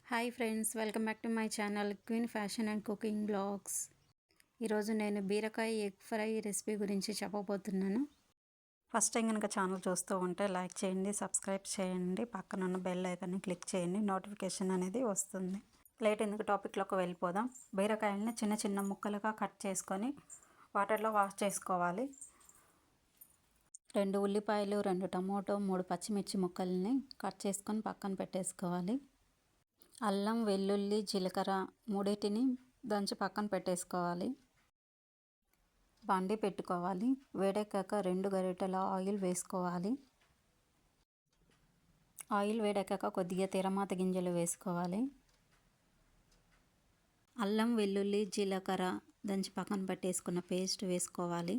Hi friends, welcome back to my channel queen fashion and cooking blogs. ఈరోజు నేను బీరకాయ egg fry recipe గురించి చెప్పబోతున్నాను. ఫస్ట్ టైం కనుక ఛానల్ చూస్తూ ఉంటే లైక్ చేయండి, సబ్స్క్రైబ్ చేయండి, పక్కన ఉన్న బెల్ ఐకాన్ని క్లిక్ చేయండి, నోటిఫికేషన్ అనేది వస్తుంది. లేట్ ఎందుకు టాపిక్లోకి వెళ్ళిపోదాం. బీరకాయలని చిన్న చిన్న ముక్కలుగా కట్ చేసుకొని వాటర్లో వాష్ చేసుకోవాలి. 2 ఉల్లిపాయలు, 2 టమోటో, 3 పచ్చిమిర్చి ముక్కల్ని కట్ చేసుకొని పక్కన పెట్టేసుకోవాలి. అల్లం, వెల్లుల్లి, జీలకర్ర మూడింటిని దంచి పక్కన పెట్టేసుకోవాలి. బాండి పెట్టుకోవాలి. వేడెక్కాక 2 గరిటెల ఆయిల్ వేసుకోవాలి. ఆయిల్ వేడెక్కాక కొద్దిగా తిరమాత గింజలు వేసుకోవాలి. అల్లం, వెల్లుల్లి, జీలకర్ర దంచి పక్కన పెట్టేసుకున్న పేస్ట్ వేసుకోవాలి.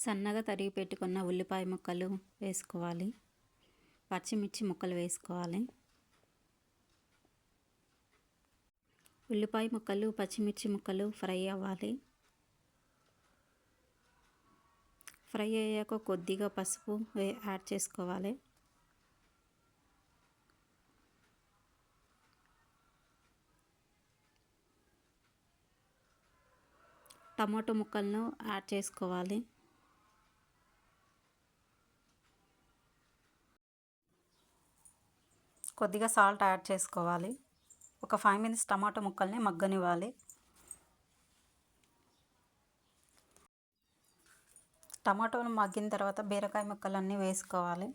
సన్నగా తరిగి పెట్టుకున్న ఉల్లిపాయ ముక్కలు వేసుకోవాలి. పచ్చిమిర్చి ముక్కలు వేసుకోవాలి. ఉల్లిపాయ ముక్కలు, పచ్చిమిర్చి ముక్కలు ఫ్రై అవ్వాలి. ఫ్రై అయ్యాక కొద్దిగా పసుపు యాడ్ చేసుకోవాలి. టమాటో ముక్కలను యాడ్ చేసుకోవాలి. కొద్దిగా సాల్ట్ యాడ్ చేసుకోవాలి. ఒక 5 మినిట్స్ టమాటో ముక్కల్ని మగ్గనివ్వాలి. టమాటోలు మగ్గిన తర్వాత బీరకాయ ముక్కలన్నీ వేసుకోవాలి.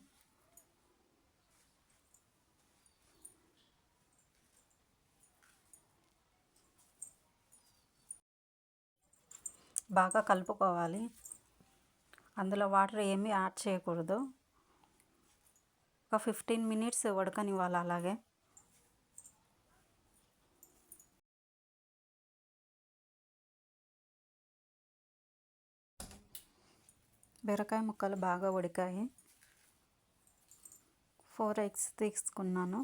బాగా కలుపుకోవాలి. అందులో వాటర్ ఏమీ యాడ్ చేయకూడదు. ఒక 15 మినిట్స్ ఉడకనివ్వాలి. అలాగే బీరకాయ ముక్కలు బాగా ఉడికాయి. 4 ఎగ్స్ తీసుకున్నాను.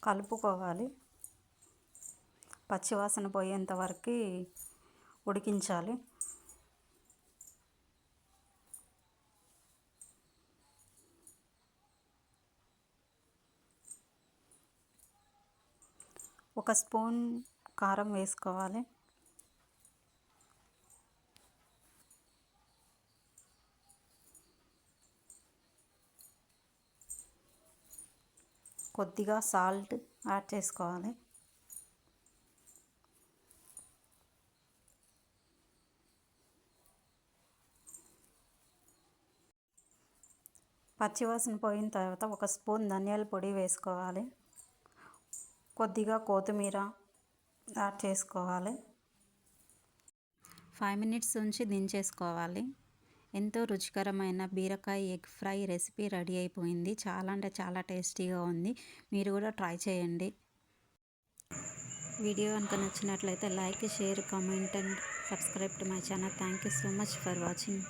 కలుపుకోవాలి. పచ్చివాసన పోయేంత వరకు ఉడికించాలి. ఒక స్పూన్ కారం వేసుకోవాలి. కొద్దిగా సాల్ట్ యాడ్ చేసుకోవాలి. పచ్చివాసన పోయిన తర్వాత ఒక స్పూన్ ధనియాల పొడి వేసుకోవాలి. కొద్దిగా కొత్తిమీర యాడ్ చేసుకోవాలి. 5 మినిట్స్ ఉంచి దించేసుకోవాలి. ఎంతో రుచికరమైన బీరకాయ ఎగ్ ఫ్రై రెసిపీ రెడీ అయిపోయింది. చాలా అంటే చాలా టేస్టీగా ఉంది. మీరు కూడా ట్రై చేయండి. వీడియో కనుక నచ్చినట్లయితే like, share, comment and subscribe to my channel. Thank you so much for watching.